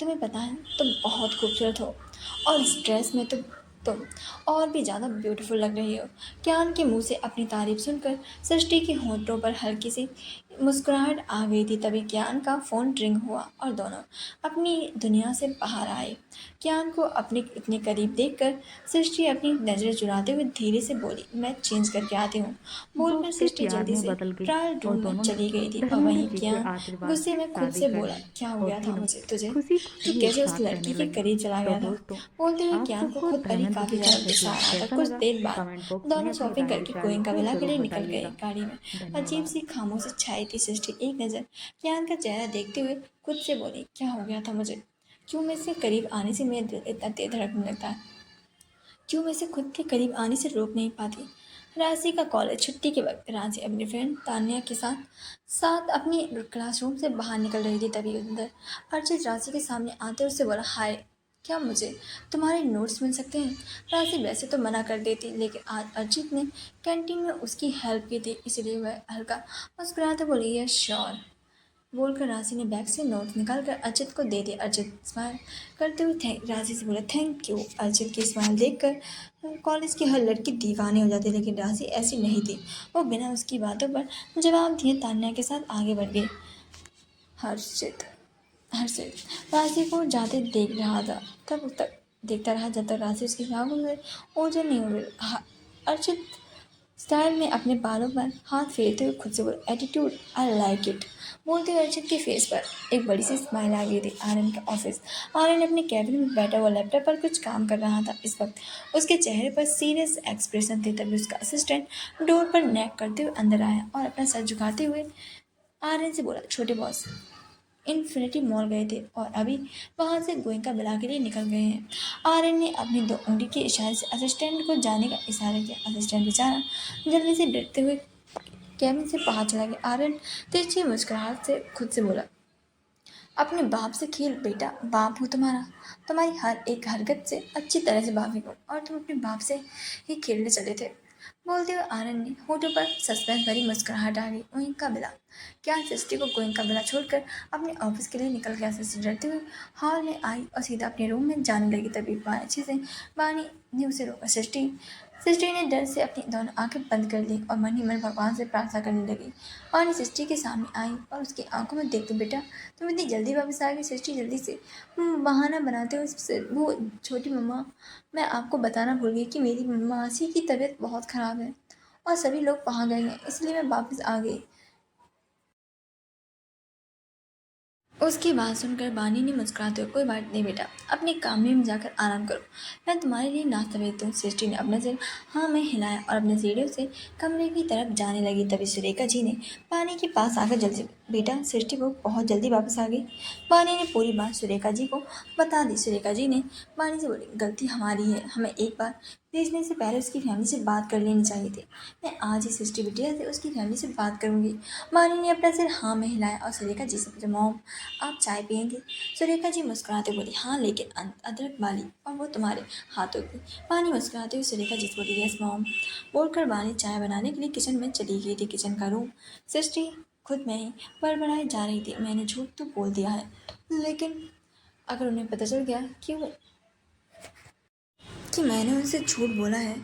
तुम्हें पता है तुम बहुत खूबसूरत हो और इस ड्रेस में तुम और भी ज़्यादा ब्यूटीफुल लग रही हो। कियान के मुंह से अपनी तारीफ सुनकर सृष्टि के होंठों पर हल्की सी मुस्कुराहट आ गई थी। तभी कियान का फ़ोन रिंग हुआ और दोनों अपनी दुनिया से बाहर आए। कियान को अपने इतने करीब देखकर सृष्टि अपनी नज़रें चुराते हुए धीरे से बोली, मैं चेंज करके आती हूँ। बोलकर
दोस्ती
सृष्टि
प्यार
जल्दी
में
से
बदल गई
ट्रायल
और
रूम में
दोनों ने
चली गई थी और
धर्मेंद्र
वहीं
जी के
कियान
आशीर्वाद
गुस्से
से
में खुद
शादी
से
कर
बोला,
ली
क्या हो
और
गया था
तीनों
तुझे
खुशी
तू
खुशी एक
कैसे उस
साथ रहने
लड़की के
लगे।
करीब चला
तो
गया था।
दोस्तों,
बोलते हुए
आप
कियान को
सबको
खुद पर ही
धर्मेंद्र
काफी
जी का
ज्यादा गुस्सा
एपिसोड
आ रहा था।
कैसा
कुछ
लगा?
देर बाद
कमेंट बॉक्स में
दोनों
अपनी
शॉपिंग
राय
करके
शायरी
गोइंका
को
विला के
जरूर
लिए निकल गए।
बताइएगा।
गाड़ी में अजीब
धन्यवाद।
सी खामोशी छाई थी। सृष्टि एक नजर कियान का चेहरा देखते हुए खुद से बोली, क्या हो गया था मुझे, क्यों मैं इसके करीब आने से मेरा दिल इतना तेज धड़कने लगता है, क्यों मैं इसे खुद के करीब आने से रोक नहीं पाती। राशि का कॉलेज छुट्टी के वक्त राशि अपनी फ्रेंड तान्या के साथ साथ अपनी क्लासरूम से बाहर निकल रही थी। तभी अंदर अर्चित राशि के सामने आते उससे बोला, हाय, क्या मुझे तुम्हारे नोट्स मिल सकते हैं। राशि वैसे तो मना कर देती लेकिन आज अर्चित ने कैंटीन में उसकी हेल्प की थी इसलिए वह हल्का मुस्कुराते बोली, यस श्योर। बोलकर राशि ने बैग से नोट निकालकर अर्चित को दे दिया। अर्चित स्माइल करते हुए राशि से बोला, थैंक यू। अर्चित की स्माइल देखकर कॉलेज की हर लड़की दीवानी हो जाती लेकिन राशि ऐसी नहीं थी। वो बिना उसकी बातों पर जवाब दिए तान्या के साथ आगे बढ़ गई। हर्षित हर्षित राशि को जाते देख रहा था, तब तक देखता रहा जब तक राशि उसकी आंखों से ओझल नहीं हो गई। अर्चित स्टाइल में अपने बालों पर हाथ फेरते हुए खुद से बोला, एटीट्यूड आई लाइक इट। बोलते हुए अर्चित के फेस पर एक बड़ी सी स्माइल आ गई थी। आर्यन का ऑफिस। आर्यन अपने कैबिन में बैठा हुआ लैपटॉप पर कुछ काम कर रहा था। इस वक्त उसके चेहरे पर सीरियस एक्सप्रेशन थे। तभी उसका असिस्टेंट डोर पर नैक करते हुए अंदर आया और अपना सर झुकाते हुए आर्यन से बोला, छोटे बॉस इन्फिनिटी मॉल गए थे और अभी वहां से गोयंका बिला के लिए निकल गए हैं। आर्यन ने अपनी दो उंगली के इशारे से असिस्टेंट को जाने का इशारा किया। असिस्टेंट बेचारा जल्दी से डरते हुए कैबिन से बाहर चला गया। आर्यन तिरछी मुस्कुराहट से खुद से बोला, अपने बाप से खेल बेटा, बाप हूँ तुम्हारा, तुम्हारी हर एक हरकत से अच्छी तरह से वाकिफ हूँ और तुम अपने बाप से ही खेलने चले थे। बोलते हुए आनंद ने होठों पर सस्पेंस भरी मुस्कुराहट आ गई। गोइंका बिला क्या सृष्टि को गोइंका बिला छोड़कर अपने ऑफिस के लिए निकल गया। सृष्टि डरते हुए हॉल में आई और सीधा अपने रूम में जाने लगी। तभी अच्छे से बानी ने उसे रोका। सृष्टि ने डर से अपनी दोनों आंखें बंद कर ली और मन ही मन भगवान से प्रार्थना करने लगी। वानी सृष्टि के सामने आई और उसकी आंखों में देखते, बेटा तुम इतनी जल्दी वापस आ गई। सृष्टि जल्दी से बहाना बनाते हुए, वो छोटी मम्मा, मैं आपको बताना भूल गई कि मेरी मासी की तबीयत बहुत ख़राब है और सभी लोग वहाँ गए हैं इसलिए मैं वापस आ गई। उसकी बात सुनकर बानी ने मुस्कुराते हुए, कोई बात नहीं बेटा, अपने काम में जाकर आराम करो, मैं तुम्हारे लिए नाश्ता भेजता हूँ। सृष्टि ने अपना सिर हाँ में हिलाया और अपने सीढ़ियों से कमरे की तरफ जाने लगी। तभी सुरेखा जी ने बानी के पास आकर जल्दी से, बेटा सृष्टि वो बहुत जल्दी वापस आ गई। बानी ने पूरी बात सुरेखा जी को बता दी। सुरेखा जी ने बानी से बोली, गलती हमारी है, हमें एक बार भेजने से पहले उसकी फैमिली से बात कर लेनी चाहिए थी। मैं आज ही सृष्टि बिटिया से उसकी फैमिली से बात करूंगी। बानी ने अपना सिर हाँ में हिलाया और सुरेखा जी से पूछा, मॉम आप चाय पियेंगे। सुरेखा जी मुस्कुराते बोली, हाँ लेकिन अदरक वाली और वो तुम्हारे हाथों की। बानी मुस्कुराते हुए सुरेखा जी से बोली, यस मॉम। बोलकर बानी चाय बनाने के लिए किचन में चली गई थी। किचन का रूम सृष्टि खुद में ही बड़बड़ाई जा रही थी, मैंने झूठ तो बोल दिया है लेकिन अगर उन्हें पता चल गया कि मैंने उनसे झूठ बोला है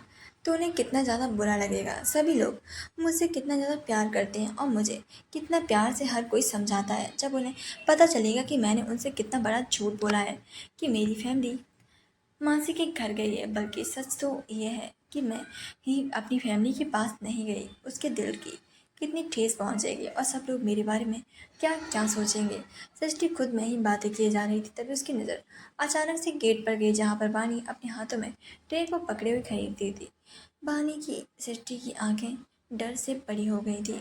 तो उन्हें कितना ज़्यादा बुरा लगेगा। सभी लोग मुझसे कितना ज़्यादा प्यार करते हैं और मुझे कितना प्यार से हर कोई समझाता है। जब उन्हें पता चलेगा कि मैंने उनसे कितना बड़ा झूठ बोला है कि मेरी फैमिली मासी के घर गई है, बल्कि सच तो ये है कि मैं ही अपनी फैमिली के पास नहीं गई, उसके दिल की कितनी ठेस पहुंचेगी और सब लोग मेरे बारे में क्या क्या सोचेंगे। सृष्टि खुद में ही बातें किए जा रही थी। तभी उसकी नज़र अचानक से गेट पर गई जहाँ पर बानी अपने हाथों में ट्रे को पकड़े हुए खड़ी थी। बानी की सृष्टि की आंखें डर से बड़ी हो गई थी।